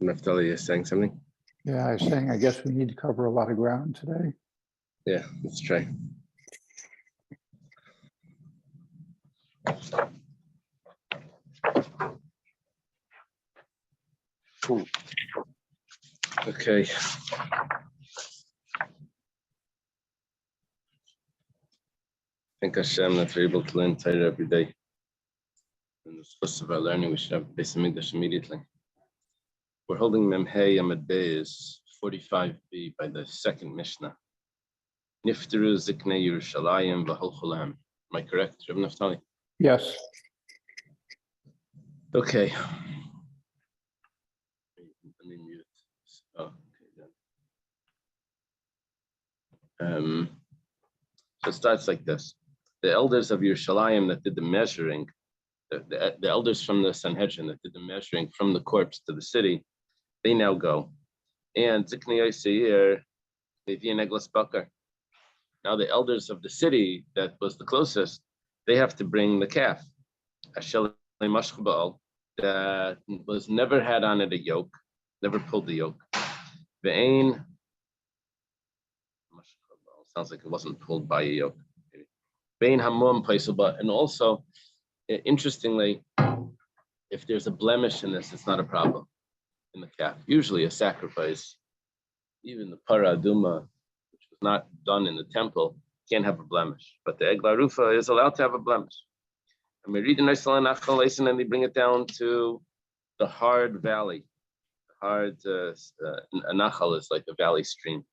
Naftali is saying something. Yeah, I was saying, I guess we need to cover a lot of ground today. Yeah, let's try. Cool. Okay. Thank Hashem that we're able to learn Torah every day. In the course of our learning, we should have Beis Hamikdash immediately. We're holding Memhei Amud Beis 45b by the second Mishnah. Niftaru Ziknei Yerushalayim v'Halchu Lahem. Am I correct, Reb Naftali? Yes. Okay. Let me mute. Oh, okay. So it starts like this. The elders of Yerushalayim that did the measuring, the elders from the Sanhedrin that did the measuring from the corpse to the city, they now go. And Ziknei Yosir, they view an eglah bakar. Now the elders of the city that was the closest, they have to bring the calf. That was never had on it a yoke, never pulled the yoke. Ve'ain, sounds like it wasn't pulled by a yoke. Ve'ain hamum paisubah, and also, interestingly, if there's a blemish in this, it's not a problem in the calf. Usually a sacrifice, even the para aduma, which was not done in the temple, can't have a blemish. But the eglah arufah is allowed to have a blemish. And we read in Nachal, and they bring it down to the hard valley. Hard, a nachal is like a valley stream.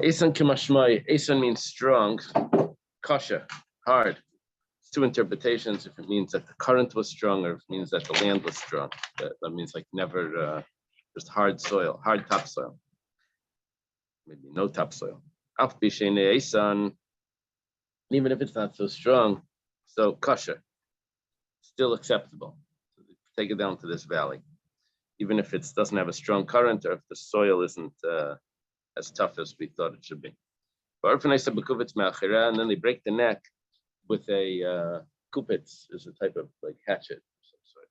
Esan kimashmai, Esan means strong, kasha, hard. It's two interpretations. If it means that the current was strong, or if it means that the land was strong. That means like never, just hard soil, hard topsoil. Maybe no topsoil. Esan, even if it's not so strong, so kosher, still acceptable. So take it down to this valley, even if it doesn't have a strong current, or if the soil isn't as tough as we thought it should be. And then they break the neck with a kupitz, is a type of like hatchet of some sort.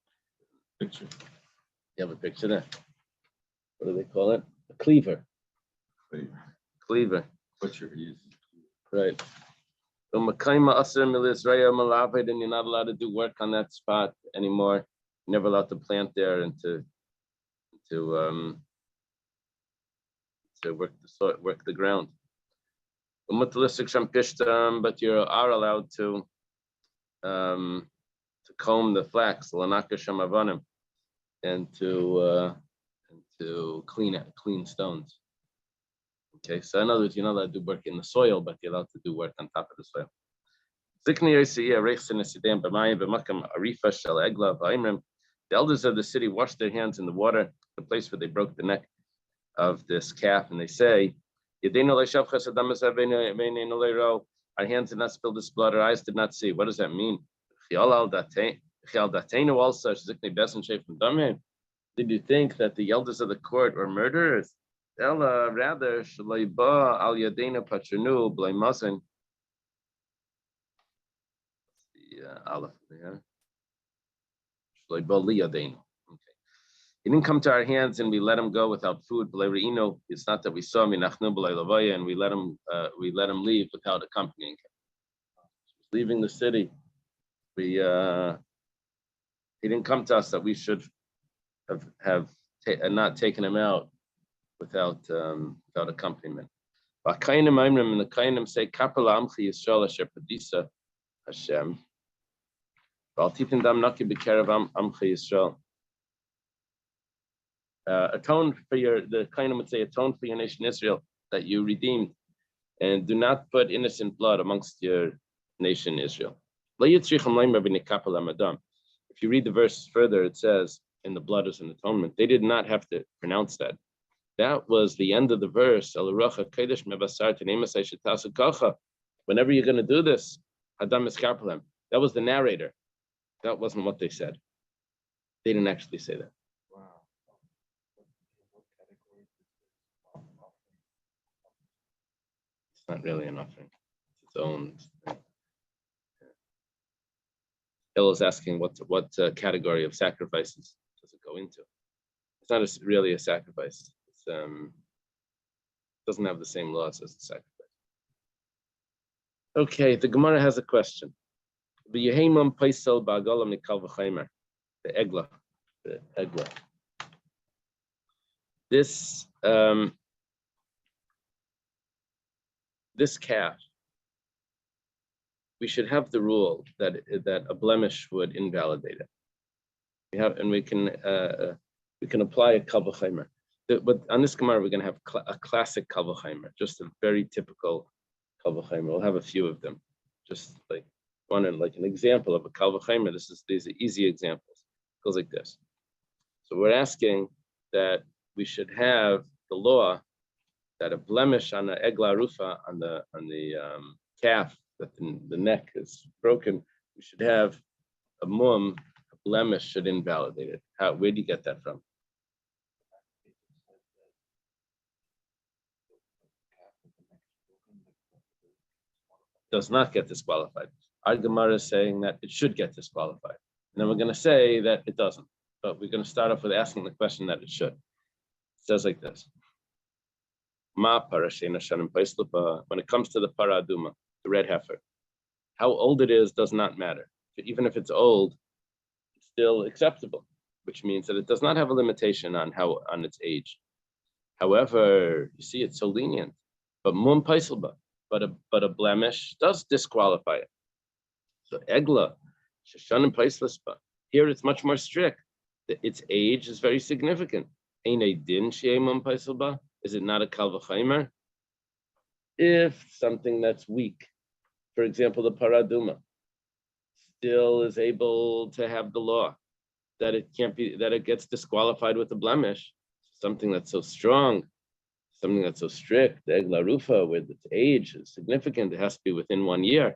Picture. You have a picture there. What do they call it? A cleaver. Cleaver. Butcher use. Right. So and you're not allowed to do work on that spot anymore. You're never allowed to plant there and to work the soil, work the ground. But you are allowed to comb the flax, and to clean stones. Okay, so in other words, you're not allowed to do work in the soil, but you're allowed to do work on top of the soil. The elders of the city wash their hands in the water, the place where they broke the neck of this calf, and they say, our hands did not spill this blood, our eyes did not see. What does that mean? Did you think that the elders of the court were murderers? Ella, rather, shalayba al yadena patrinu blamazin. The aleph there. Shalayba li yadena. Okay. He didn't come to our hands and we let him go without food. It's not that we saw him and we let him leave without accompanying him. Leaving the city. He didn't come to us that we should have not taken him out without accompaniment. And the Kainim say, Kapala Amchi Yisrael Asher Padisa Hashem. Valtitin Dam Naki B'Kerev Amchi Yisrael. Atone for the Kainim would say, atone for your nation Israel that you redeemed, and do not put innocent blood amongst your nation Israel. If you read the verse further, it says, in the blood is an atonement. They did not have to pronounce that. That was the end of the verse. Whenever you're going to do this, Hadam Eskarpalem. That was the narrator. That wasn't what they said. They didn't actually say that. Wow. It's not really an offering. It's its own thing. Hill is asking what category of sacrifices does it go into? It's not really a sacrifice. It's doesn't have the same laws as the sacrifice. Okay, the Gemara has a question. The Yehemam Paisel Ba'agalam Nikal V'chaimer, the eglah, the eglah. This this calf, we should have the rule that a blemish would invalidate it. We can apply a kal v'chaimer. But on this Gemara, we're going to have a classic kal v'chaimer, just a very typical kal v'chaimer. We'll have a few of them, just like like an example of a kal v'chaimer. These are easy examples. It goes like this. So we're asking that we should have the law that a blemish on the eglah arufah, on the calf, that the neck is broken, we should have a mum, a blemish should invalidate it. Where do you get that from? Does not get disqualified. Our Gemara is saying that it should get disqualified. And then we're going to say that it doesn't. But we're going to start off with asking the question that it should. It says like this. When it comes to the paraduma, the red heifer, how old it is does not matter. Even if it's old, it's still acceptable, which means that it does not have a limitation on its age. However, you see, it's so lenient. But mum paiselba, but a blemish does disqualify it. So eglah, sheshanim paislisba. Here it's much more strict. Its age is very significant. Ein a din shei mum paiselba. Is it not a kal v'chaimer? If something that's weak, for example, the paraduma, still is able to have the law that it can't be, that it gets disqualified with a blemish, something that's so strong, something that's so strict, the eglah arufah, with its age is significant, it has to be within 1 year,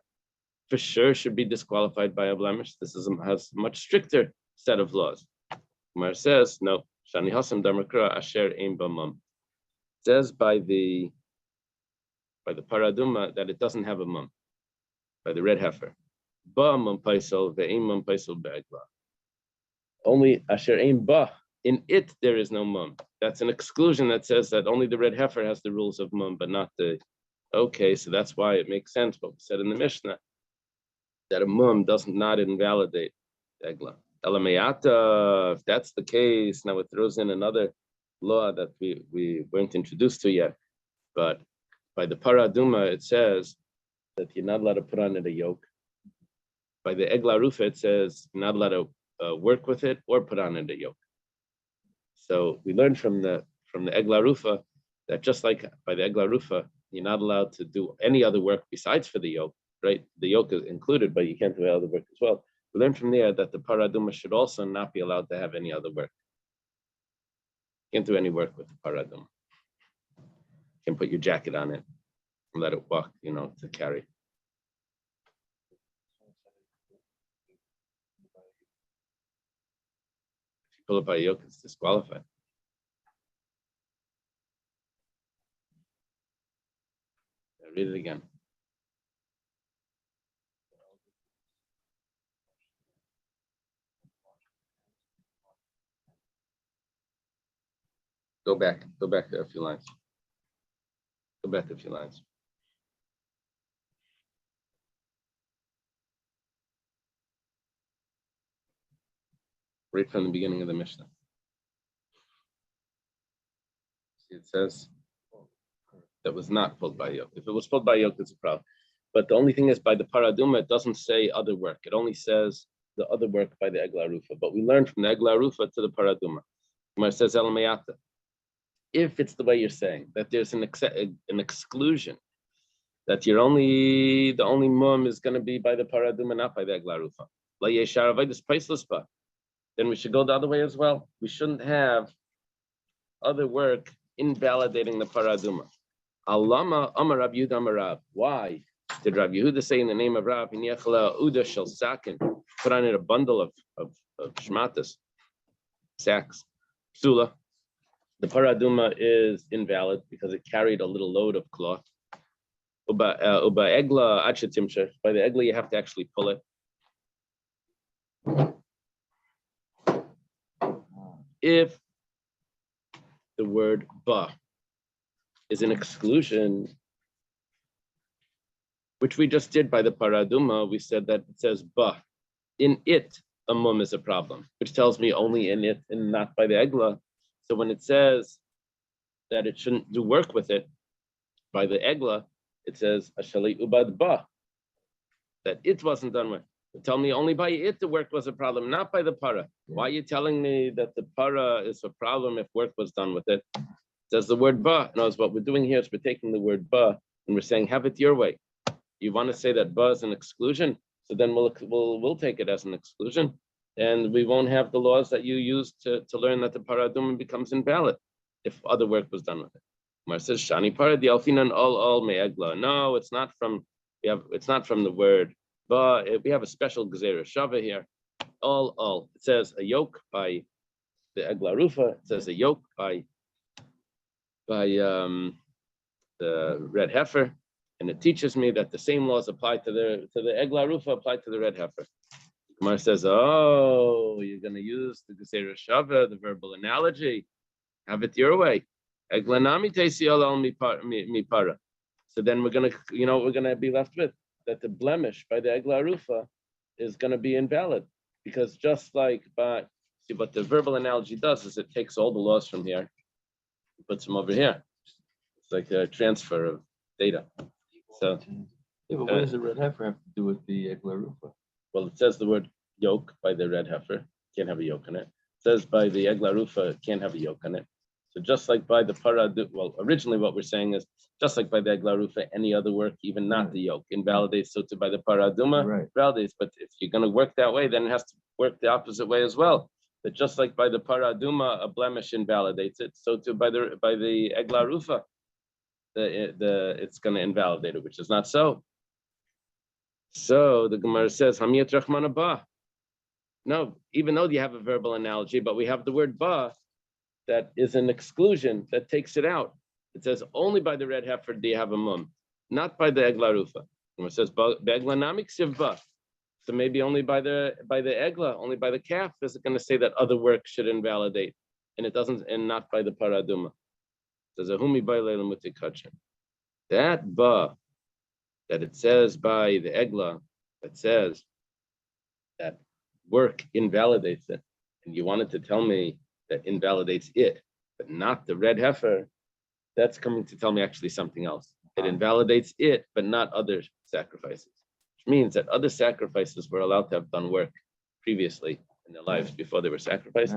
for sure should be disqualified by a blemish. This has a much stricter set of laws. Umar says, no, shani hasam damakra asher ein b'mum. Says by the paraduma that it doesn't have a mum, by the red heifer. Ba mum paisel ve'ein mum paisel be'eglah. Only asher ein ba, in it there is no mum. That's an exclusion that says that only the red heifer has the rules of mum, but not the. Okay, so that's why it makes sense what we said in the Mishnah, that a mum does not invalidate the eglah. Elamayata, if that's the case, now it throws in another law that we weren't introduced to yet, but by the paraduma it says that you're not allowed to put on it a yoke. By the eglah arufah it says you're not allowed to work with it or put on it a yoke. So we learned from the eglah arufah that just like by the eglah arufah you're not allowed to do any other work besides for the yoke, right? The yoke is included, but you can't do other work as well. We learned from there that the paraduma should also not be allowed to have any other work. Can't do any work with the paraduma. Can't put your jacket on it and let it walk, to carry. If you pull it by a yoke, it's disqualified. Read it again. Go back a few lines. Go back a few lines. Right from the beginning of the Mishnah. See, it says that was not pulled by yoke. If it was pulled by yoke, it's a problem. But the only thing is, by the paraduma, it doesn't say other work. It only says the other work by the eglah arufah. But we learned from the eglah arufah to the paraduma. Where it says elamayata. If it's the way you're saying, that there's an exclusion, that the only mum is going to be by the paraduma, not by the eglah arufah. Then we should go the other way as well. We shouldn't have other work invalidating the paraduma. Alama Amar Rab Yehuda Amar Rab. Why did Rab Yehuda say in the name of Rab, Uda shel sakin, put on it a bundle of shmatas, sacks, psula? The paraduma is invalid because it carried a little load of cloth. Uba eglah achetimsher. By the eglah, you have to actually pull it. If the word ba is an exclusion, which we just did by the paraduma. We said that it says ba. In it, a mum is a problem, which tells me only in it and not by the eglah. So when it says that it shouldn't do work with it by the eglah, it says ashali ubad ba, that it wasn't done with. Tell me only by it the work was a problem, not by the para. Why are you telling me that the para is a problem if work was done with it? It says the word ba. No, what we're doing here is we're taking the word ba and we're saying have it your way. You want to say that ba is an exclusion, so then we'll take it as an exclusion, and we won't have the laws that you use to learn that the paraduma becomes invalid if other work was done with it. Mar says shani para di alfinan all me eglah. No, it's not from the word. But we have a special gezerah shava here. All. It says a yoke by the eglah arufah. It says a yoke by the red heifer, and it teaches me that the same laws apply to the eglah arufah apply to the red heifer. Gemara says, oh, you're going to use the gezerah shava, the verbal analogy. Have it your way. Eglah nami teisi al mi para. So then we're going to, what we're going to be left with? That the blemish by the eglah arufah is going to be invalid, because just like what the verbal analogy does is it takes all the laws from here, puts them over here. It's like a transfer of data. So, yeah, but what does the red heifer have to do with the eglah arufah? well, it says the word yoke by the red heifer, can't have a yoke in it. It says by the eglah arufah, can't have a yoke in it. So just like by the paradu, well, originally what we're saying is just like by the eglah arufah, any other work, even not the yoke, invalidates. So to by the paraduma, validates. But if you're going to work that way, then it has to work the opposite way as well. That just like by the paraduma, a blemish invalidates it. So to by the eglah arufah, it's going to invalidate it, which is not so. So the Gemara says, Hamiyat Rachmana ba. No, even though you have a verbal analogy, but we have the word ba that is an exclusion that takes it out. It says only by the red heifer do you have a mum, not by the eglah arufah. It says be'eglah nami ksiv ba. So maybe only by the eglah, only by the calf is it going to say that other work should invalidate, and it doesn't, and not by the paraduma. It says ahumi ba'leil mutikachin. That ba that it says by the eglah, that says that work invalidates it, and you wanted to tell me that invalidates it, but not the red heifer, that's coming to tell me actually something else. It invalidates it, but not other sacrifices, which means that other sacrifices were allowed to have done work previously in their lives before they were sacrificed.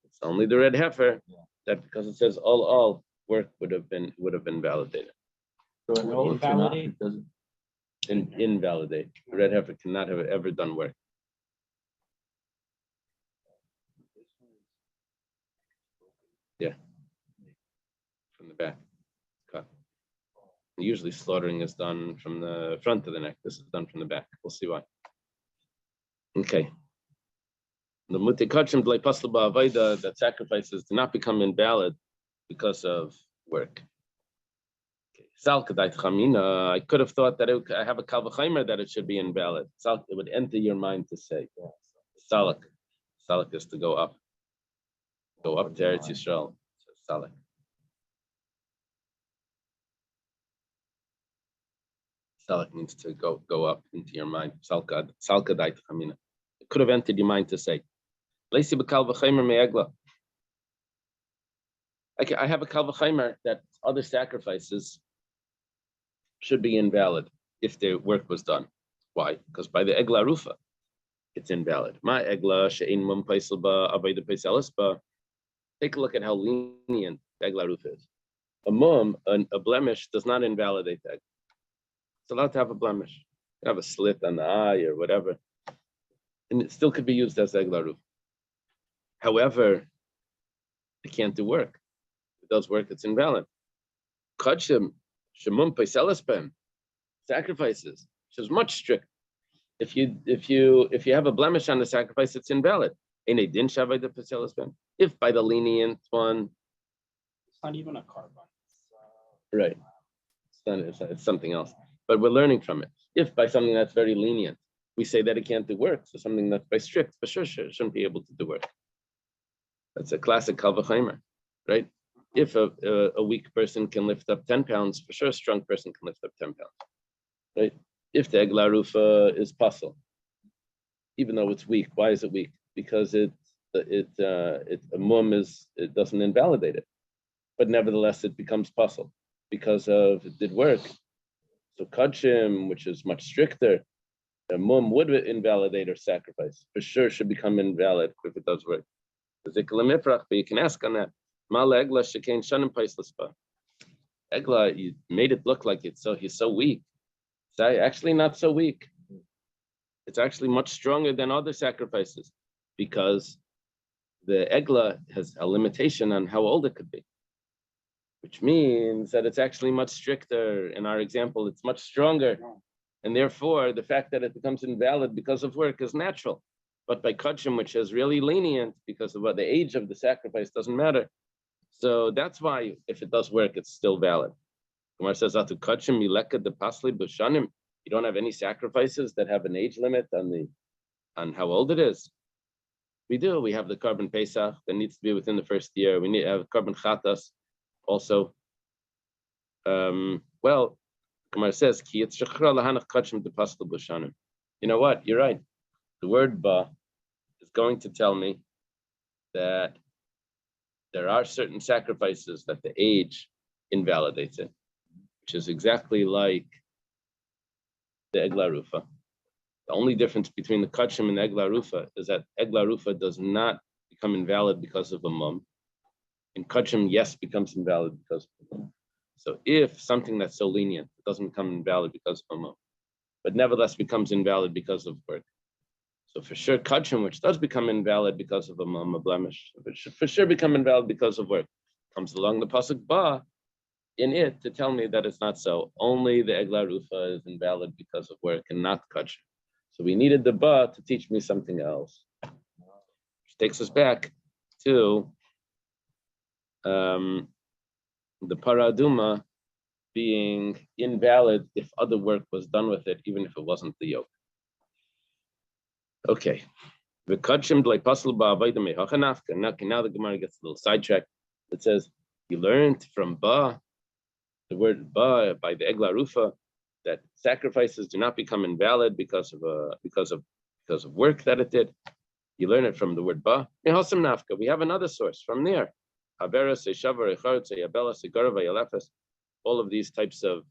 It's only the red heifer that, because it says all work would have been validated. So invalidate doesn't Invalidate. The red heifer cannot have ever done work. Yeah, from the back, cut. Usually slaughtering is done from the front of the neck. This is done from the back. We'll see why. Okay. The mutikachim b'lei paslu ba'avayda, that sacrifices do not become invalid because of work. Sal kedait chamina. I could have thought that I have a kal v'chaimer that it should be invalid. Sal, it would enter your mind to say salak. Salak is to go up. Go up to Eretz Yisrael. Salak. Salak means to go up into your mind. Salka dait chamina. It could have entered your mind to say, "Leisi b'kal v'chaimer me'eglah." I have a kal v'chaimer that other sacrifices should be invalid if the work was done. Why? Because by the eglah arufah, it's invalid. Ma eglah she'ein mum paisel ba avayda paiselis ba. Take a look at how lenient the eglah arufah is. A mum, a blemish, does not invalidate the eglah. It's allowed to have a blemish, have a slit on the eye or whatever, and it still could be used as eglah arufah. However, it can't do work. If it does work, it's invalid. Kachim shemum paiselis bem, sacrifices, which is much strict. If you have a blemish on the sacrifice, it's invalid. If by the lenient one, it's not even a carbon. Right, it's something else. But we're learning from it. If by something that's very lenient, we say that it can't do work, so something that's by strict, for sure, shouldn't be able to do work. That's a classic kal v'chaimer, right? If a weak person can lift up 10 pounds, for sure a strong person can lift up 10 pounds, right? If the eglah arufah is puzzle, even though it's weak, why is it weak? Because a mum it doesn't invalidate it, but nevertheless it becomes puzzle because of it did work. So kachim, which is much stricter, a mum would invalidate or sacrifice. For sure should become invalid if it does work. But you can ask on that. Eglah, you made it look like he's so weak. It's actually not so weak. It's actually much stronger than other sacrifices because the eglah has a limitation on how old it could be, which means that it's actually much stricter. In our example, it's much stronger. And therefore, the fact that it becomes invalid because of work is natural. But by kachim, which is really lenient because of what the age of the sacrifice doesn't matter. So that's why if it does work, it's still valid. Gemara says, "Atu kachim mileka de pasli b'shanim." You don't have any sacrifices that have an age limit on how old it is. We do. We have the carbon pesach that needs to be within the first year. We need to have carbon chatas also. Well, Gemara says, "Ki yitzchachra lahanach kachim de pasli b'shanim." You know what? You're right. The word "ba" is going to tell me that there are certain sacrifices that the age invalidates it, which is exactly like the eglah arufah. The only difference between the kachim and the eglah arufah is that eglah arufah does not become invalid because of a mum, and kachim, yes, becomes invalid because of a mum. So if something that's so lenient doesn't become invalid because of a mum, but nevertheless becomes invalid because of work. So for sure, kachim, which does become invalid because of a mum, a blemish, it should for sure become invalid because of work, comes along the pasuk ba in it to tell me that it's not so. Only the eglah arufah is invalid because of work and not kachim. So we needed the ba to teach me something else, which takes us back to the paraduma being invalid if other work was done with it, even if it wasn't the yoke. Okay. Now the Gemara gets a little sidetracked. It says, you learned from ba, the word ba by the eglah arufah, that sacrifices do not become invalid because of work that it did. You learn it from the word ba. We have another source from there. All of these types of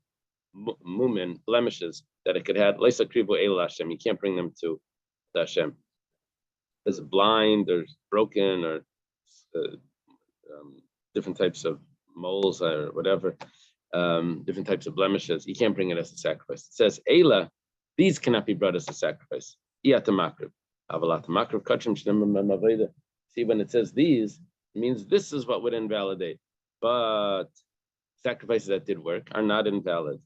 mumin, blemishes that it could have. You can't bring them to Hashem. As blind or broken or different types of moles or whatever, different types of blemishes, you can't bring it as a sacrifice. It says, eglah, these cannot be brought as a sacrifice. See, when it says these, it means this is what would invalidate. But sacrifices that did work are not invalid.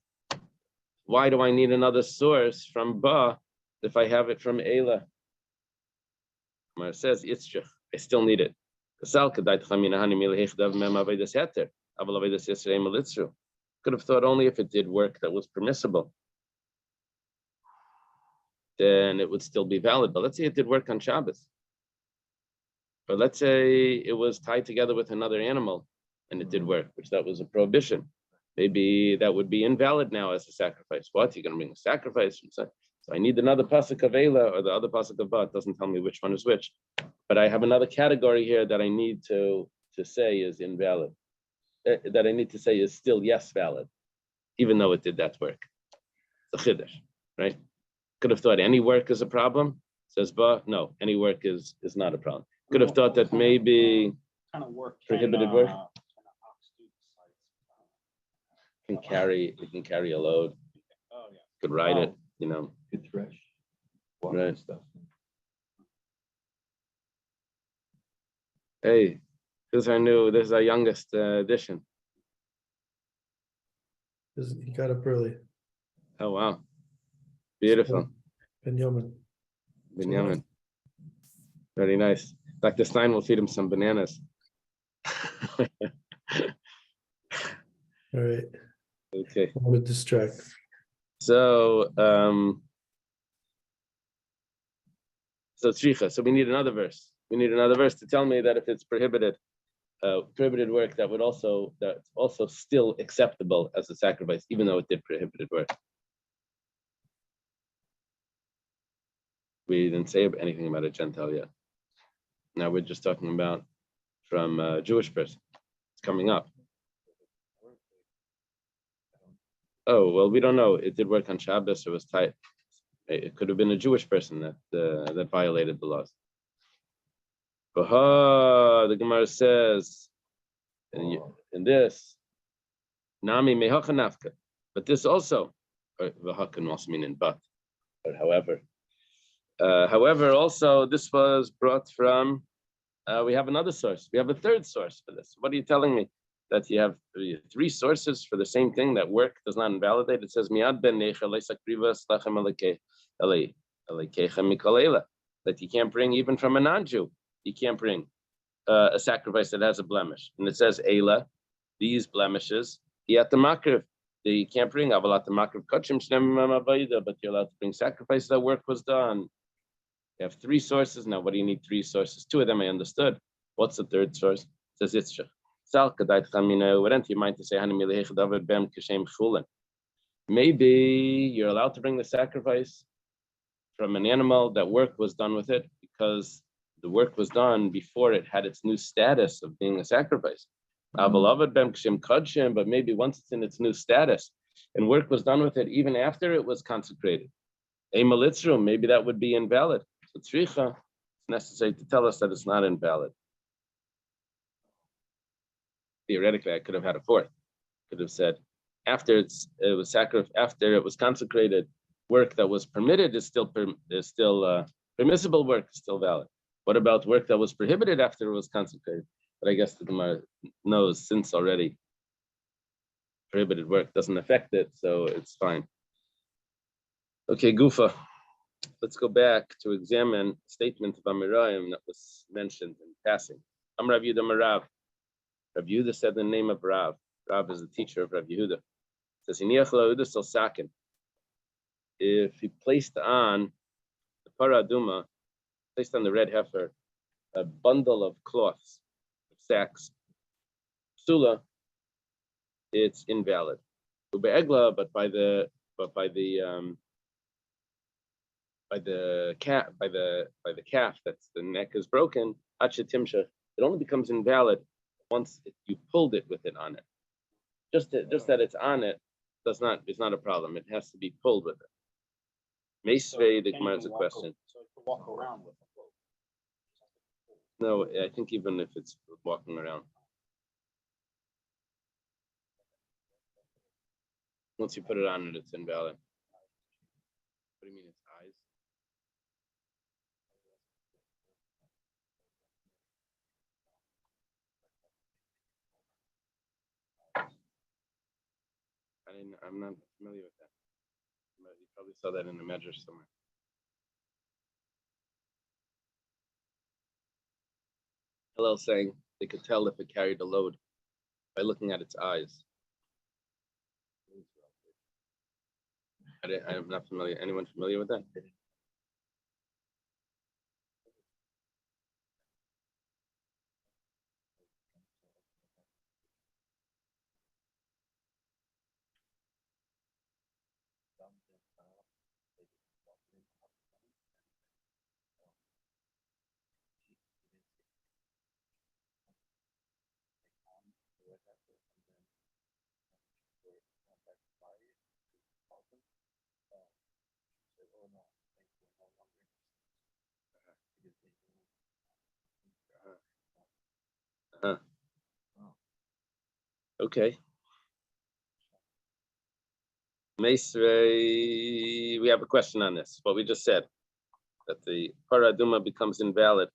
Why do I need another source from ba if I have it from eglah? It says, I still need it. Could have thought only if it did work that was permissible, then it would still be valid. But let's say it did work on Shabbos. Or let's say it was tied together with another animal and it did work, which that was a prohibition. Maybe that would be invalid now as a sacrifice. What? You're going to bring a sacrifice? So I need another pasuk of eglah or the other pasuk of ba. It doesn't tell me which one is which. But I have another category here that I need to say is invalid. That I need to say is still yes valid, even though it did that work. It's a chiddush, right? Could have thought any work is a problem. Says ba, no, any work is not a problem. Could have thought that maybe kind of work prohibited work can carry a load. Oh yeah. Could ride it, Good thresh. Right. Stuff. Hey, this is our youngest edition. He got up early. Oh wow, beautiful. Benjamin. Binyamin. Very nice. Dr. Stein will feed him some bananas. All right. Okay. I'm gonna distract. So tzricha. So we need another verse. We need another verse to tell me that if it's prohibited, prohibited work that's also still acceptable as a sacrifice, even though it did prohibited work. We didn't say anything about a Gentile yet. Now we're just talking about from a Jewish person. It's coming up. Oh, well, we don't know. It did work on Shabbos, or was tight. It could have been a Jewish person that violated the laws. The Gemara says in this, Nami mehacha nafka. But this also, or can also mean in but, or however. However, also this was brought from, we have another source. We have a third source for this. What are you telling me? That you have three sources for the same thing, that work does not invalidate. It says, Miad ben necha leisakriva slachem alekecha mikalela. That you can't bring even from a non-Jew. You can't bring a sacrifice that has a blemish. And it says, eglah, these blemishes, you can't bring avalat makriv kachim shnem, but you're allowed to bring sacrifices that work was done. You have three sources. Now, what do you need three sources? Two of them I understood. What's the third source? It says Yitzchak. Wouldn't you mind to say maybe you're allowed to bring the sacrifice from an animal that work was done with it because the work was done before it had its new status of being a sacrifice. But maybe once it's in its new status and work was done with it even after it was consecrated, maybe that would be invalid. So tzricha, it's necessary to tell us that it's not invalid. Theoretically, I could have had a fourth. Could have said, after it was consecrated, work that was permitted is still permissible work is still valid. What about work that was prohibited after it was consecrated? But I guess the Gemara knows since already prohibited work doesn't affect it, so it's fine. Okay, Gufa. Let's go back to examine a statement of Amirayim that was mentioned in passing. Amrav Yehuda Marav. Rav Yehuda said the name of Rav. Rav is the teacher of Rav Yehuda. It says, if he placed on the paraduma, placed on the red heifer, a bundle of cloths, of sacks, psula, it's invalid. Eglah, but by the calf that's the neck is broken, achetimsha, it only becomes invalid once you pulled it with it on it. Just that it's on it is not a problem. It has to be pulled with it. Meisvei, the Gemara has a question. So you can walk around with it. No, I think even if it's walking around. Once you put it on it, it's invalid. What do you mean, its eyes? I'm not familiar with that. But you probably saw that in the measure somewhere. Hillel saying they could tell if it carried a load by looking at its eyes. I'm not familiar. Anyone familiar with that? Okay. Meisvei, we have a question on this. What we just said, that the paraduma becomes invalid.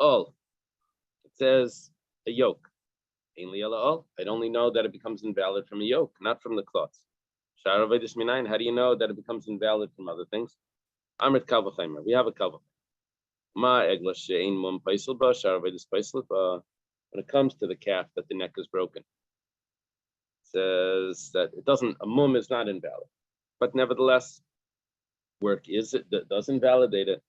All it says a yoke. I'd only know that it becomes invalid from a yoke, not from the cloths. How do you know that it becomes invalid from other things? Amrit kalvachaymer. We have a kalvach. Ma eglah she'ein mum paisel ba sharavedis paisel ba. When it comes to the calf that the neck is broken, it says that a mum is not invalid, but nevertheless, work does invalidate it.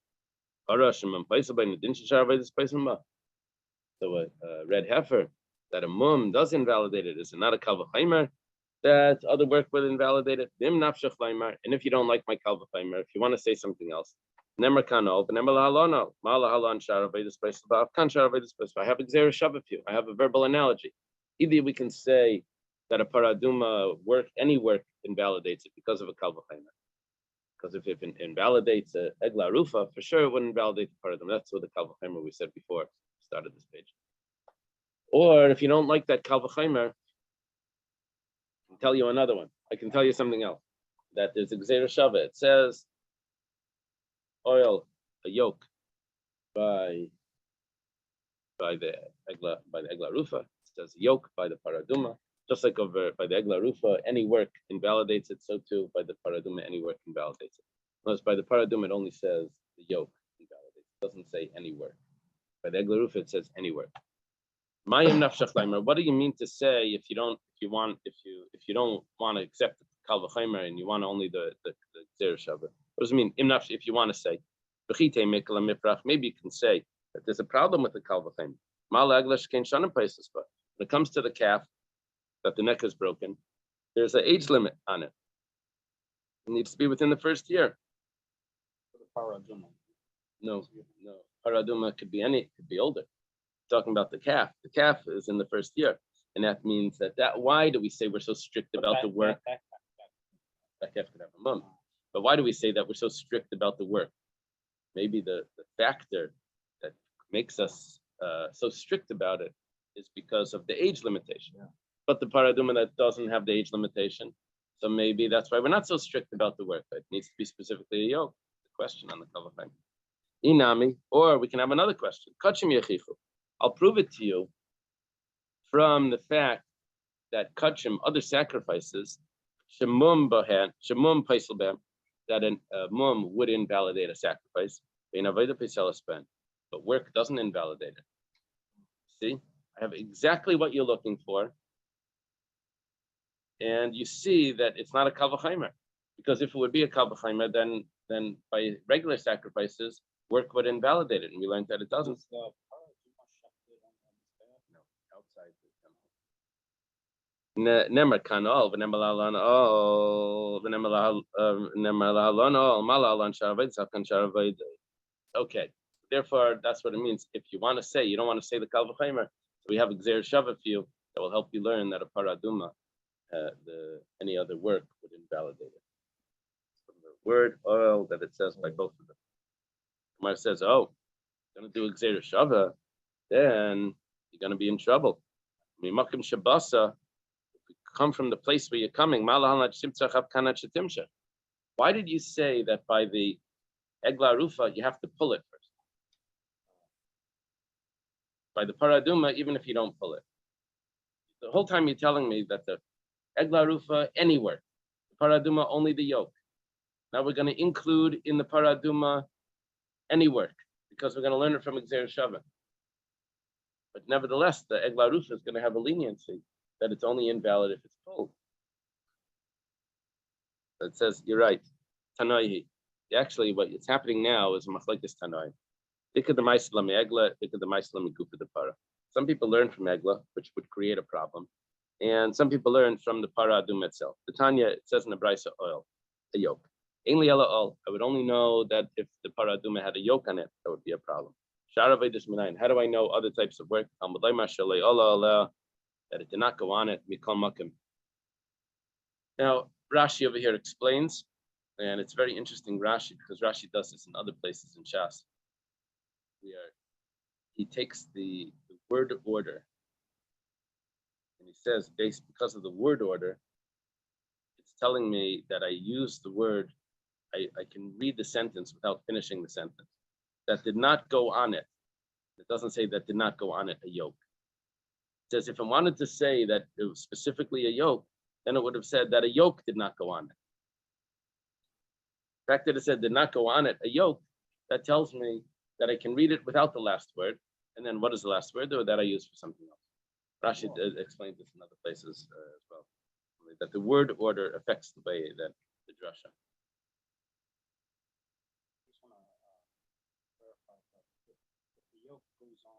So a red heifer that a mum does invalidate it is not a kalvachaimer. That other work will invalidate it. And if you don't like my kalvachaimer, if you want to say something else, I have exera shav you. I have a verbal analogy. Either we can say that a paraduma work, any work invalidates it because of a kalvachaimer. Because if it invalidates a eglah arufah, for sure it wouldn't invalidate the paraduma. That's what the kalvachaimer we said before started this page. Or if you don't like that kalvachaimer, I can tell you another one. I can tell you something else. That there's egzera shava. It says oil a yoke by the eglah arufah. It says yoke by the paraduma. Just like over by the eglah arufah, any work invalidates it. So too by the paraduma, any work invalidates it. Notice by the paraduma, it only says the yoke invalidates. It doesn't say any work. By the eglah arufah, it says any work. What do you mean to say if you don't want to accept the kalvachaimer and you want only the zera shava? What does it mean? If you want to say, maybe you can say that there's a problem with the kalvachaimer. When it comes to the calf, that the neck is broken, there's an age limit on it. It needs to be within the first year. No. Paraduma could be older. Talking about the calf. The calf is in the first year. And that means that why do we say we're so strict about the work? That calf could have a mum. But why do we say that we're so strict about the work? Maybe the factor that makes us so strict about it is because of the age limitation. Yeah. But the paraduma that doesn't have the age limitation, so maybe that's why we're not so strict about the work. It needs to be specifically a yoke. The question on the kalvachaimer. Inami, or we can have another question. Kachim yachichu. I'll prove it to you from the fact that kachim, other sacrifices, shemum paisel bem, that a mum would invalidate a sacrifice, but work doesn't invalidate it. See, I have exactly what you're looking for, and you see that it's not a kalvachaimer, because if it would be a kalvachaimer, then by regular sacrifices, work would invalidate it, and we learned that it doesn't. Outside the temple. Kanol, okay, therefore that's what it means. If you want to say, you don't want to say the kalvachaimer, so we have egzera shava for you that will help you learn that a paraduma, any other work would invalidate it. From the word oil that it says by both of them. Gemara says, oh, you're going to do egzera shava, then you're going to be in trouble. Mimakim shabasa, come from the place where you're coming. Why did you say that by the eglah arufah you have to pull it first? By the paraduma, even if you don't pull it. The whole time you're telling me that the eglah arufah anywhere, the paraduma only the yoke. Now we're going to include in the paraduma any work because we're going to learn it from egzera shava. But nevertheless, the eglah arufah is going to have a leniency that it's only invalid if it's pulled. It says, you're right. Tanaihi. Actually, what's happening now is machlekes tanai. Some people learn from eglah, which would create a problem. And some people learn from the paradum itself. The Tanya, it says in the Brisa oil, a yoke. I would only know that if the paraduma had a yoke on it, that would be a problem. How do I know other types of work? That it did not go on it. Now, Rashi over here explains, and it's very interesting, Rashi, because Rashi does this in other places in Shas. He takes the word order, and he says, because of the word order, it's telling me that I use the word, I can read the sentence without finishing the sentence. That did not go on it. It doesn't say that did not go on it a yoke. It says if I wanted to say that it was specifically a yoke, then it would have said that a yoke did not go on it. The fact that it said did not go on it a yoke, that tells me that I can read it without the last word. And then what is the last word? Or that I use for something else. Rashi explains this in other places as well. That the word order affects the way that the drasha. Just want to clarify that if the yoke goes on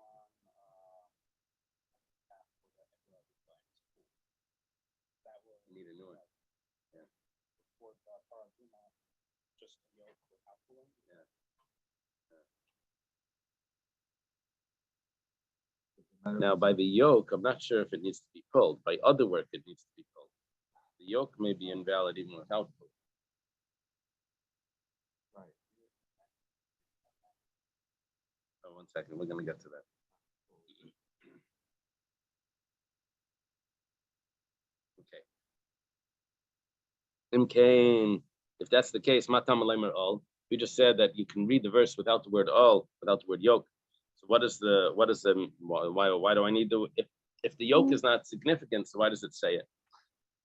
need a new one. For paraduma, just the yoke without pulling. Now, by the yoke, I'm not sure if it needs to be pulled. By other work, it needs to be pulled. The yoke may be invalid even without pull. Right. Oh, 1 second, we're going to get to that. Okay. If that's the case, matam alaymer all. We just said that you can read the verse without the word all, without the word yoke. So why do I need if the yoke is not significant, so why does it say it?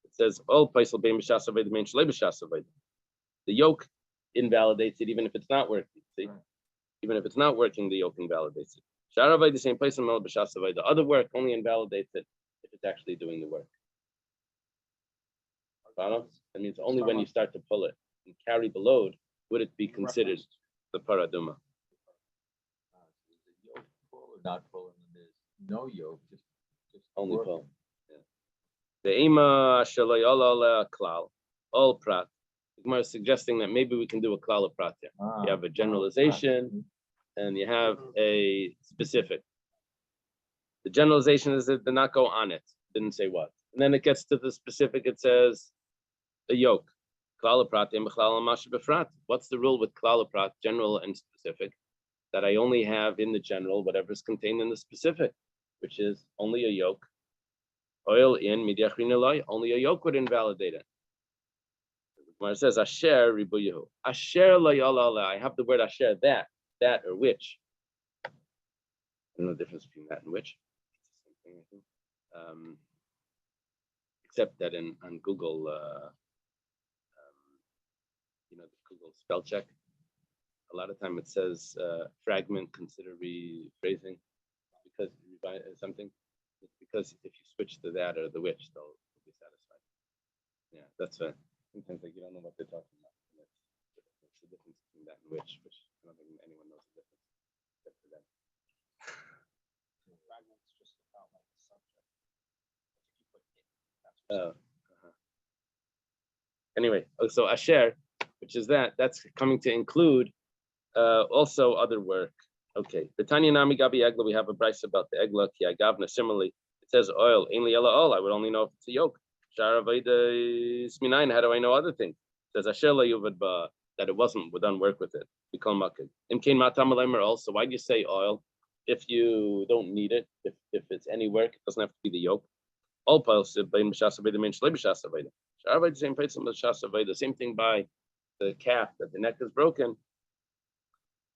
It says all paisel bein b'shasavay the main shalei b'shasavay. The yoke invalidates it even if it's not working. See, Right. even if it's not working, the yoke invalidates it. Sharavay the same place in mel b'shasavay. The other work only invalidates it if it's actually doing the work. Follow? That means only when you start to pull it and carry the load would it be considered the paraduma. Is the yoke full or not full, and then there's no yoke, just Only working. pull. The ema shalayala klal, all prat. The Gemara is suggesting that maybe we can do a klal of prat here. You have a generalization and you have a specific. The generalization is that the not go on it. Didn't say what. And then it gets to the specific. It says a yoke. Klal prat and b'chlal masha b'frat. What's the rule with klal prat, general and specific? That I only have in the general whatever is contained in the specific, which is only a yoke. Oil in midyachrin eloi, only a yoke would invalidate it. When it says asher ribuyehu, asher layala, I have the word asher, that or which. I don't know the difference between that and which. It's the same thing, I think. Except that on Google, the Google spell check, a lot of time it says fragment, consider rephrasing because something. It's because if you switch to that or the which, they'll be satisfied. Yeah, that's right. Sometimes you don't know what they're talking about. It's the difference between that and which I don't think anyone knows the difference except for them. Fragments just about like the subject. If you put it, that's Anyway, so asher, which is that's coming to include also other work. Okay, the Tanya Nami Gabi Eglah, we have a brisa about the eglah, ki agavna. Similarly, it says oil, ain't li all. I would only know if it's a yoke. Sharavayda sminayin, how do I know other things? It says asher la yuvad ba, that it wasn't done work with it. We call makid. Imkain matam alaymer also. Why do you say oil if you don't need it? If it's any work, it doesn't have to be the yoke. All piles bein b'shasavayda the main shalei b'shasavayda. Sharavayda same place in b'shasavayda. The same thing by the calf that the neck is broken.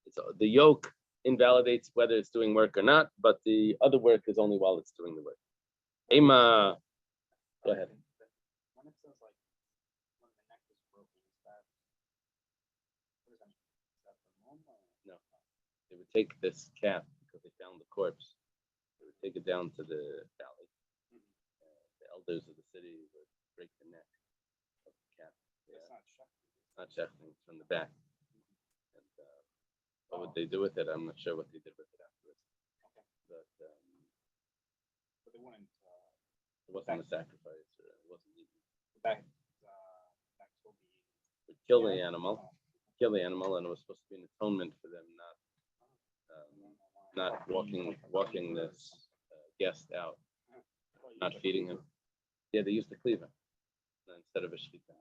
It's the yoke invalidates whether it's doing work or not, but the other work is only while it's doing the work. Ema, go ahead. when it says like when the neck is broken, is that what is that? Is that the moment? No, they would take this calf because they found the corpse. They would take it down to the valley. The elders of the city would break the neck of the calf. It's not shocking. It's not shechting, it's from the back. And what would they do with it? I'm not sure what they did with it afterwards. Okay. But But they wouldn't. it wasn't a sacrifice. Or it wasn't eaten. That will be. Would kill the animal, and it was supposed to be an atonement for them not walking this guest out, not feeding him. Yeah, they used the cleaver instead of a shechita.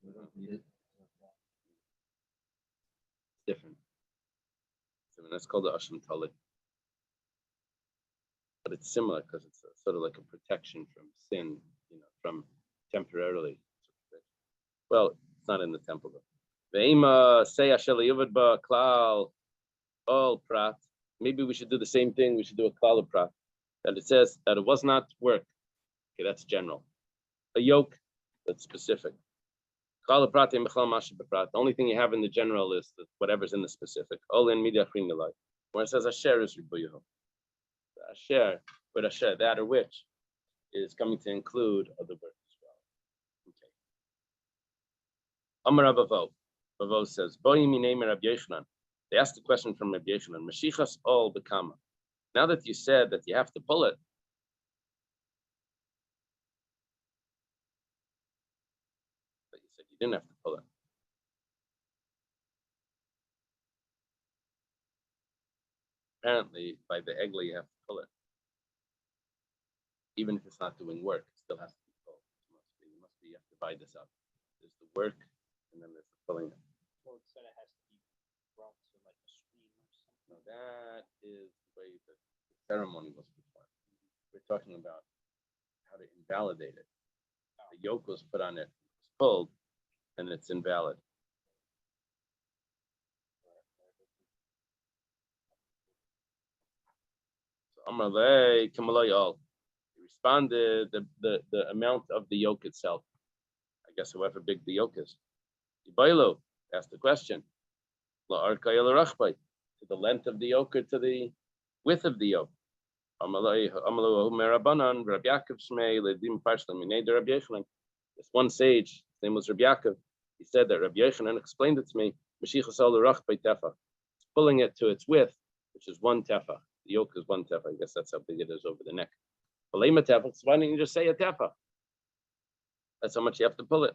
We don't need it. Different. So that's called the Asham Talib. But it's similar because it's sort of like a protection from sin, from temporarily. Well, it's not in the temple though. Ve'ima say Ashel Yuvad ba klal all prat. Maybe we should do the same thing. We should do a klal of prat. That it says that it was not work. Okay, that's general. A yoke, that's specific. The only thing you have in the general is whatever's in the specific. All in media where it says asher is ribuyehu. Asher, with asher, that or which, is coming to include other words as well. Okay. Amar Abavo. Bavo says, "Boi mi name Rabbi Yochanan." They asked the question from Rabbi Yochanan, "Mashichas all bekama." Now that you said that you have to pull it, but you said you didn't have to pull it. Apparently, by the eglah, you have to pull it. Even if it's not doing work, it still has to be pulled. You have to divide this up. There's the work, and then there's the pulling it. Well, it said it has to be brought to like a stream or something. Now that is the way that the ceremony was performed. We're talking about how to invalidate it. The yoke was put on it, it's pulled, and it's invalid. So Amalei Kamalayal. He responded the amount of the yoke itself. I guess however big the yoke is. Ibailo asked the question. To the length of the yoke or to the width of the yoke. This one sage, his name was Rabbi Yaakov, he said that Rabbi Yochanan explained it to me, it's pulling it to its width, which is 1 tefach. The yoke is 1 tefach. I guess that's how big it is over the neck. So why don't you just say a tefach? That's how much you have to pull it.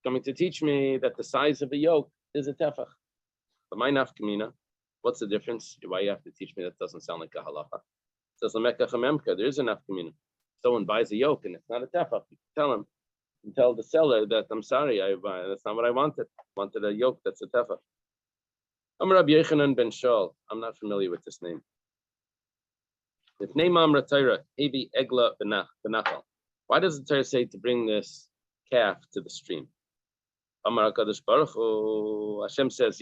Coming to teach me that the size of a yoke is a tefach. But my nafkamina, what's the difference? Why you have to teach me that doesn't sound like a halacha? It says there is a nafkamina. Someone buys a yoke and it's not a tefach. You can tell him, you can tell the seller that I'm sorry, that's not what I wanted. I wanted a yoke that's a tefach. I'm Rabbi Yochanan ben Shaul. I'm not familiar with this name. If name Amra Torah, Hevi eglah benachal. Why does the Torah say to bring this calf to the stream? Amar HaKadosh Baruch Hu, Hashem says,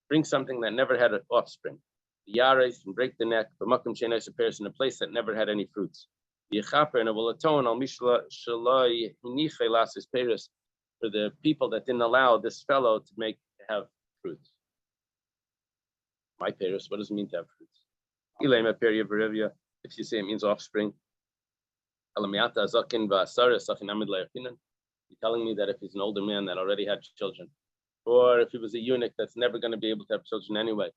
bring something that never had an offspring. The yares and break the neck, in a place that never had any fruits. The yechaper, and it will atone al mishla shaloi hiniche lasis peres, for the people that didn't allow this fellow to have fruits. My peres, what does it mean to have fruits? If you say it means offspring. You're telling me that if he's an older man that already had children, or if he was a eunuch that's never going to be able to have children anyway,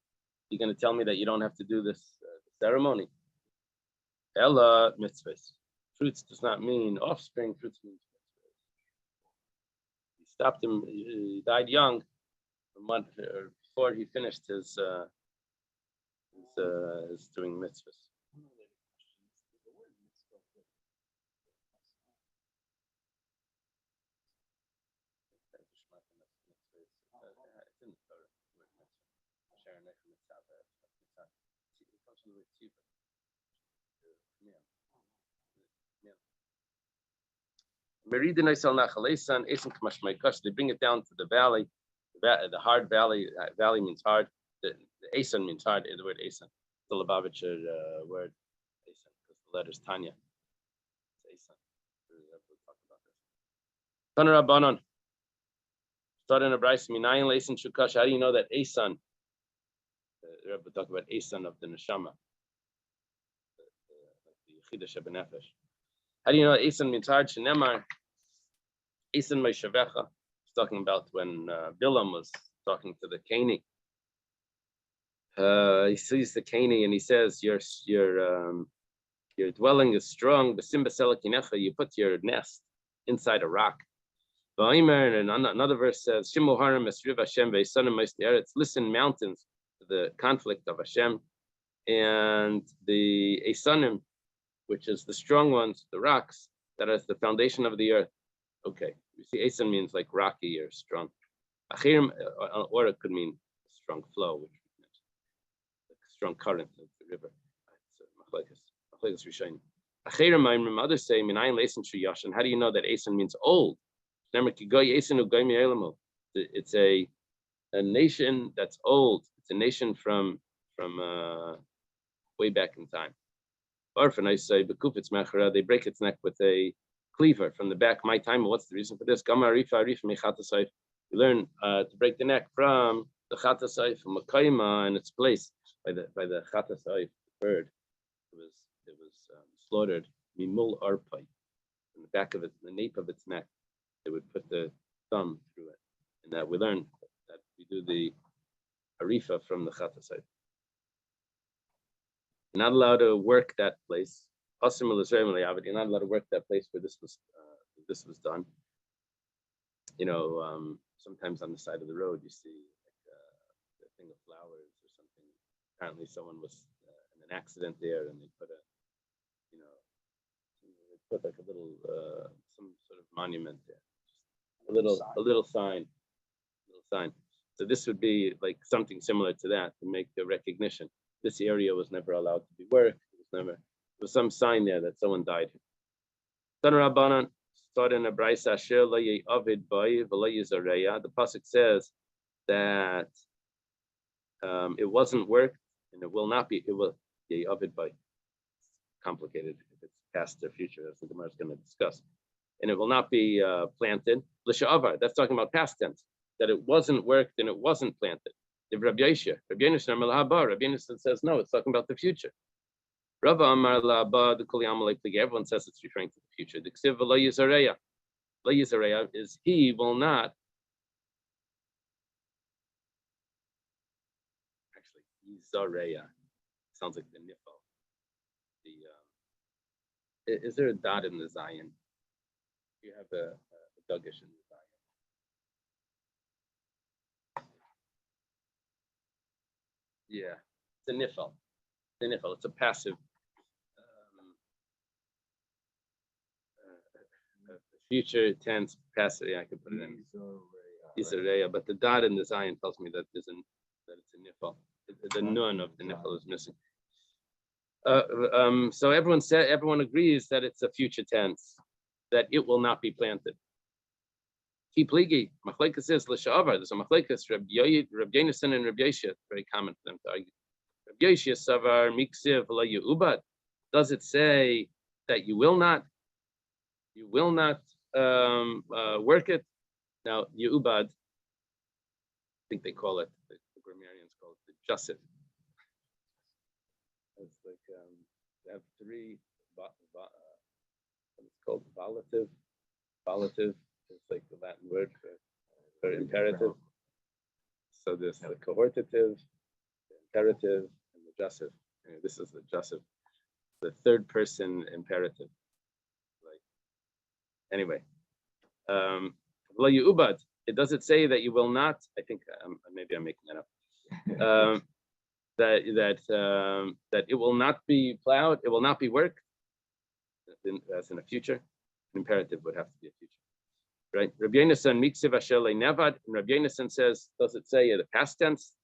you're going to tell me that you don't have to do this ceremony? Ella mitzvahs. Fruits does not mean offspring. Fruits means mitzvahs. He stopped him. He died young, before he finished his doing mitzvahs. They bring it down to the valley, the hard valley. Valley means hard. The Asan means hard. The word Asan, the Lubavitcher word Asan, because the letters Tanya. It's Asan. We'll talk about this. Tana Rabbanon. Starting a Bryce Minayin Asan Shukash. How do you know that Asan? The Rebbe talk about Asan of the neshama, the Yechidah Shebenefesh. How do you know Asan means hard? Shenemar, Asan Meishavecha. He's talking about when Bilam was talking to the Canaanite. He sees the Canaanite and he says, "Your dwelling is strong. You put your nest inside a rock." And another verse says, "Listen, mountains, to the conflict of Hashem, and the Esanim, which is the strong ones, the rocks, that is the foundation of the earth." Okay, you see, Esan means like rocky or strong. Achirim, or it could mean strong flow, which means like strong current of the river. Achirim, others say, how do you know that Esan means old? It's a nation that's old. It's a nation from way back in time. Orphan, I say, they break its neck with a cleaver from the back. My time. What's the reason for this? You learn to break the neck from the chatasayf, from a kaima in its place by the chatasayf bird. It was slaughtered mimul arpai, in the back of it, the nape of its neck. they would put the thumb through it. And that we learn that we do the arufah from the chata side. You're not allowed to work that place. You're not allowed to work that place where this was done. Sometimes on the side of the road you see like a thing of flowers or something. Apparently someone was in an accident there, and they put like a little some sort of monument there, a little sign. So this would be like something similar to that, to make the recognition. This area was never allowed to be worked. There was some sign there that someone died. The pasuk says that it wasn't worked, and it will not be. It will be ovid by. Complicated if it's past or future, as the Gemara is going to discuss. And it will not be planted. L'sha'avar, that's talking about past tense, that it wasn't worked and it wasn't planted. If Rabbi Yonasan says no, it's talking about the future. Rava Amar La'aba, the Kuli Amalek, everyone says it's referring to the future. The Ksiv Lo Yizareya. Lo Yizareya is he will not. Actually, Yizareya sounds like the nifal. Is there a dot in the Zion? You have a Duggish in the Zion. Yeah, it's a nifal. It's a passive. Future tense passive. Yeah, I could put it in Isareya, but the dot in the Zion tells me that it's a nifal. The nun of the nifal is missing. So everyone agrees that it's a future tense, that it will not be planted. Pligi, machlekes is l'sha'avar. There's a machlekes, Rabbi Yonasan and Rabbi Yeshua. Very common for them to argue. Rabbi Yeshua savar miksiv la ye'ubad. Does it say that you will not work it? Now ye'ubad, I think they call it, the grammarians call it the jusif. It's like they have three. It's called volative. Volative is like the Latin word for imperative. So there's the cohortative, the imperative, and the jussive. This is the jussive, the third person imperative. Like anyway, lo yu'ubad. It doesn't say that you will not. I think maybe I'm making that up. That it will not be plowed, it will not be worked. As in a future, an imperative would have to be a future, right? Rabbi Yonasan miksiv asher le'nevad, and Rabbi Yonasan says, does it say the past tense,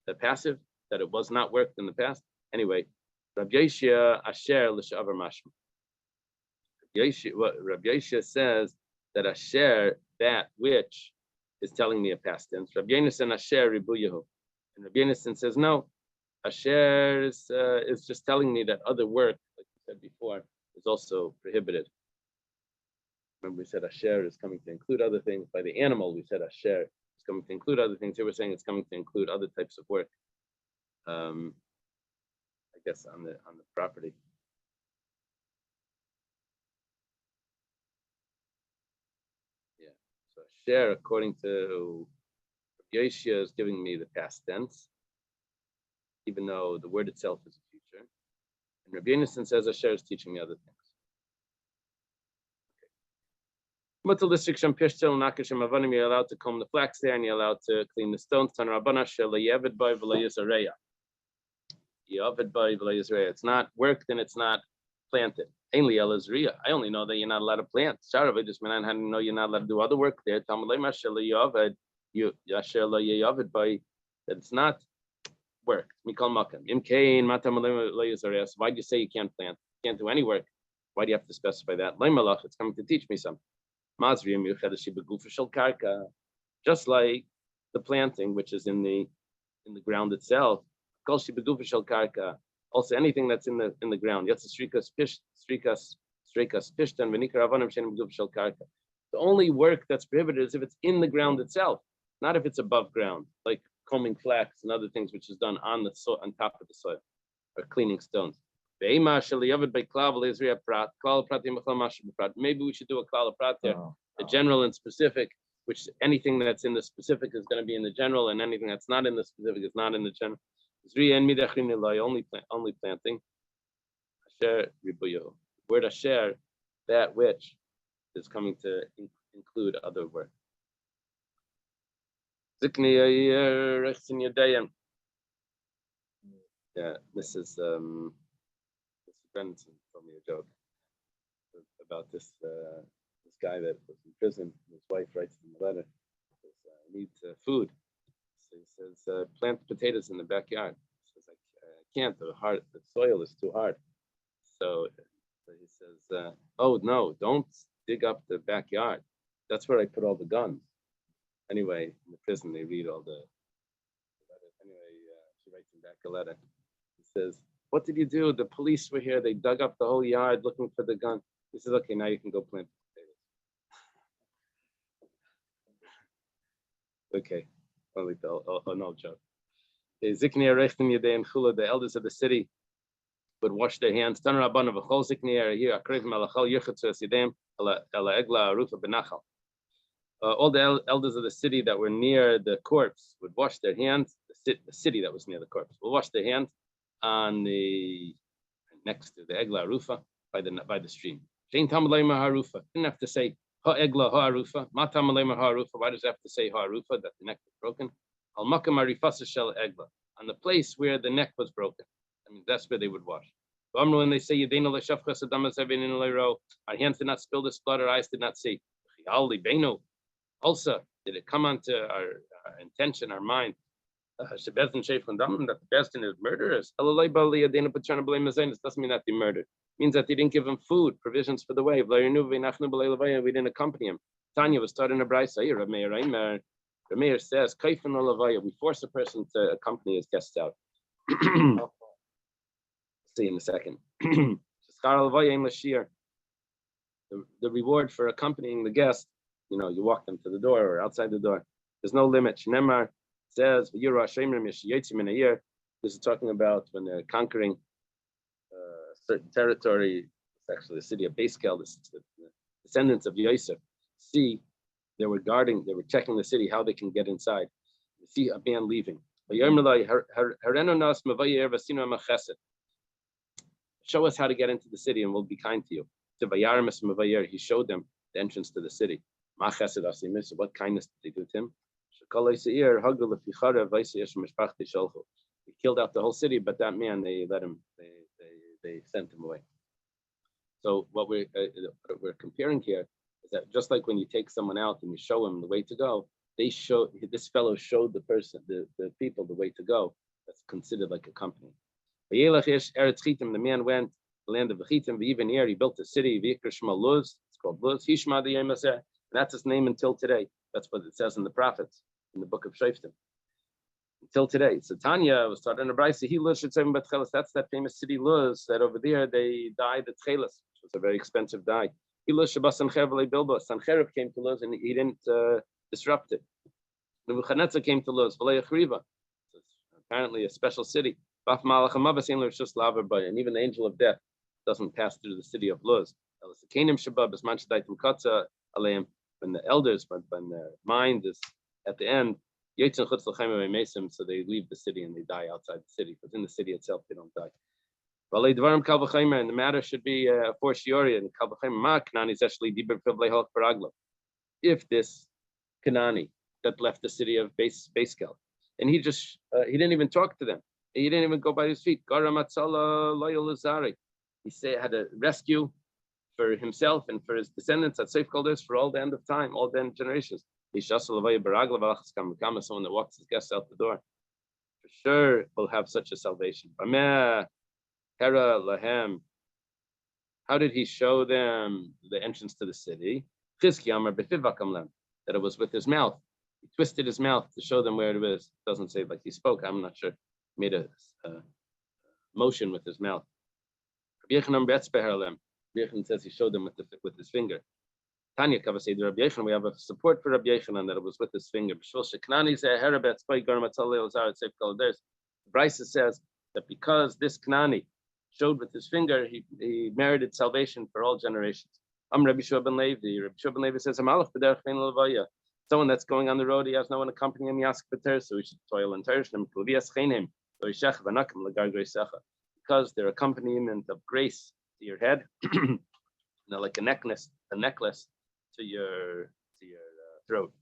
the passive, that it was not worked in the past? Anyway, Rabbi Yeshua asher l'sha'avar mashma. Rabbi Yeshua says that asher, that which, is telling me a past tense. Rabbi Yonasan asher ribuyahu, and Rabbi Yonasan says no. Asher is just telling me that other work, like we said before, is also prohibited. Remember, we said asher is coming to include other things. By the animal, we said asher is coming to include other things. Here we're saying it's coming to include other types of work. I guess on the property. Yeah. So asher, according to Yeshua, is giving me the past tense, even though the word itself is a future. And Rabbi Yonasan says asher is teaching me other things. You're allowed to comb the flax there, and you're allowed to clean the stones. It's not worked and it's not planted. I only know that you're not allowed to plant. I didn't know you're not allowed to do other work there. That it's not work. Why do you say you can't plant? You can't do any work. Why do you have to specify that? It's coming to teach me something. Just like the planting, which is in the ground itself. Also, anything that's in the ground. The only work that's prohibited is if it's in the ground itself, not if it's above ground, like combing flax and other things which is done on the soil, on top of the soil, or cleaning stones. Maybe we should do a klal prat there, the general and specific, which anything that's in the specific is going to be in the general, and anything that's not in the specific is not in the general. Only planting. Word asher, that which is coming to include other work. Yeah, Mrs. Benson told me a joke about this guy that was in prison. His wife writes him a letter. Says, I need food. So he says, plant potatoes in the backyard. He says, I can't. The soil is too hard. So he says, oh no, don't dig up the backyard. That's where I put all the guns. Anyway, in the prison, they read all the letters. Anyway, she writes him back a letter. He says, what did you do? The police were here. They dug up the whole yard looking for the gun. He says, okay, now you can go plant potatoes. Okay, no joke. The elders of the city would wash their hands. All the elders of the city that were near the corpse would wash their hands. The city that was near the corpse will wash their hands on the next to the eglah arufah by the stream. Didn't have to say ha eglah ha arufah. Ma tamalayma ha arufah. Why does it have to say ha arufah that the neck was broken? Al makam arifasa shel eglah, on the place where the neck was broken. I mean, that's where they would wash. When they say our hands did not spill this blood, our eyes did not see. Also, did it come onto our intention, our mind, that the Bezdin is murderers? It doesn't mean that they murdered. It means that they didn't give him food, provisions for the way. We didn't accompany him. Tanya was taught in a brayso. Rameir says, we force a person to accompany his guests out. See in a second. The reward for accompanying the guest, you walk them to the door or outside the door. There's no limit. Shnemar says, this is talking about when they're conquering a certain territory. It's actually the city of Beiskel, the descendants of Yosef. See, they were checking the city, how they can get inside. You see a man leaving. Show us how to get into the city and we'll be kind to you. He showed them the entrance to the city. What kindness did they do to him? He killed out the whole city, but that man, they let him, they sent him away. So what we're comparing here is that just like when you take someone out and you show them the way to go, this fellow showed the person, the people the way to go. That's considered like a company. The man went to the land of the Chitim, even here he built a city, it's called Luz. And that's his name until today. That's what it says in the prophets, in the book of Shoftim. Until today. So Tanya was taught in a brayso, that's that famous city Luz, that over there they dyed the tchelas, which was a very expensive dye. Sancherib came to Luz and he didn't disrupt it. Nebuchadnezzar came to Luz, apparently a special city. And even the angel of death doesn't pass through the city of Luz. When the elders, when their mind is at the end, so they leave the city and they die outside the city. But in the city itself, they don't die. And the matter should be fortiori. And if this Kanani that left the city of Beiskel, and he didn't even talk to them. He didn't even go by his feet. He had a rescue for himself and for his descendants at safe callers for all the end of time, all the end generations. Someone that walks his guests out the door, for sure will have such a salvation. How did he show them the entrance to the city? That it was with his mouth. He twisted his mouth to show them where it was. It doesn't say like he spoke. I'm not sure. He made a motion with his mouth. Rabbi says he showed them with his finger. Tanya Kava said Rabbi Yechon, we have a support for Rabbi Yechon that it was with his finger. Bryce says that because this Knani showed with his finger, he merited salvation for all generations. Rabbi Shua ben Levi. Rabbi Shua ben Levi says, someone that's going on the road, he has no one accompanying him, so he should toil and nourish him. Because their accompaniment of grace to your head, like a necklace to your throat.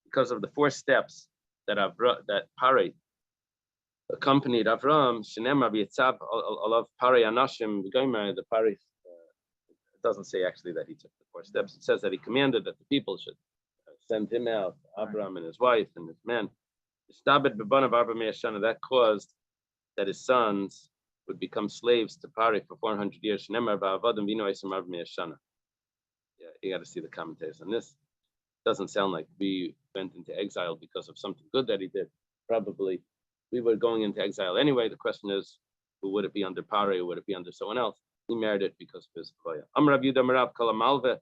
Because of the 4 steps that Pari accompanied Avram, the Pari, it doesn't say actually that he took the 4 steps. It says that he commanded that the people should send him out, Avram and his wife and his men. That caused that his sons would become slaves to Pari for 400 years. Yeah, you got to see the commentaries on this. Doesn't sound like we went into exile because of something good that he did. Probably we were going into exile anyway. The question is, who would it be under Pari or would it be under someone else? He married it because of his koya. Amrav Yudah Marav Kalamalve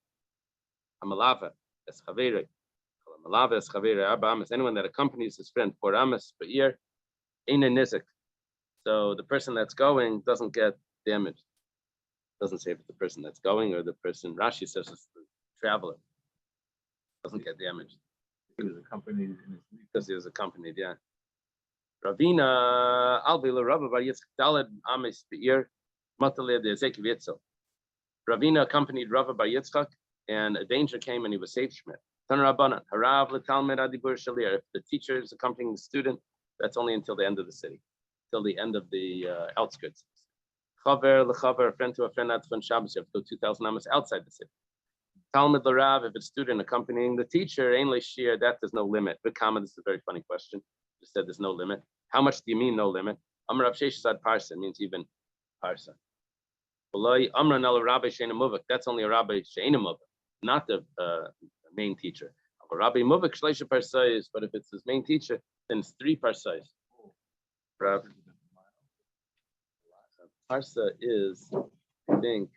Amalava Eschavere Kalamalava Eschavere Abamas. Anyone that accompanies his friend for Amas per year, Eina Nizik. So the person that's going doesn't get damaged. Doesn't say if it's the person that's going or the person. Rashi says it's the traveler. Doesn't get damaged. He was accompanied in his sleep. Because he was accompanied, yeah. Ravina Albila Rabba Bar Yitzchak Daled Ames Beir Mataleh de Ezek Vitzel. Ravina accompanied Rabba Bar Yitzchak, and a danger came and he was saved from it. Tan Rabbanan Harav LeTalmid Adibur Shalir. If the teacher is accompanying the student, that's only until the end of the city, till the end of the outskirts. Chaver lechaver, a friend to a friend, that's when Shabbos, you have to go 2,000 amas outside the city. Talmud l'rav, if it's student accompanying the teacher, ain't shir, that there's no limit. But comma, this is a very funny question. Just said there's no limit. How much do you mean no limit? Amr Rav Sheish said parsa, means even parsa. Amr nal rabbi sheina muvik, that's only a rabbi sheina muvik, not the main teacher. A rabbi muvik shleisha parsais, but if it's his main teacher, then it's 3 parsais. Parsa is, I think,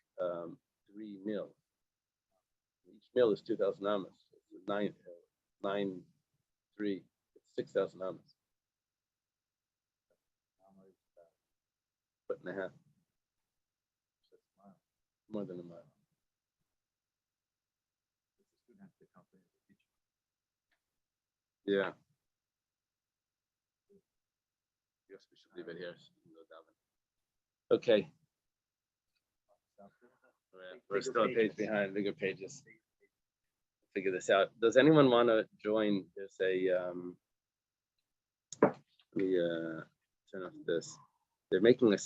3 mil. Each mil is 2,000 amas. 9, 3, 6,000 amas. Foot and a half. More than a mile. Yeah. Guess we should leave it here. Okay. We're still a page behind, bigger pages. Figure this out. Does anyone want to join? There's a let me turn off this. They're making a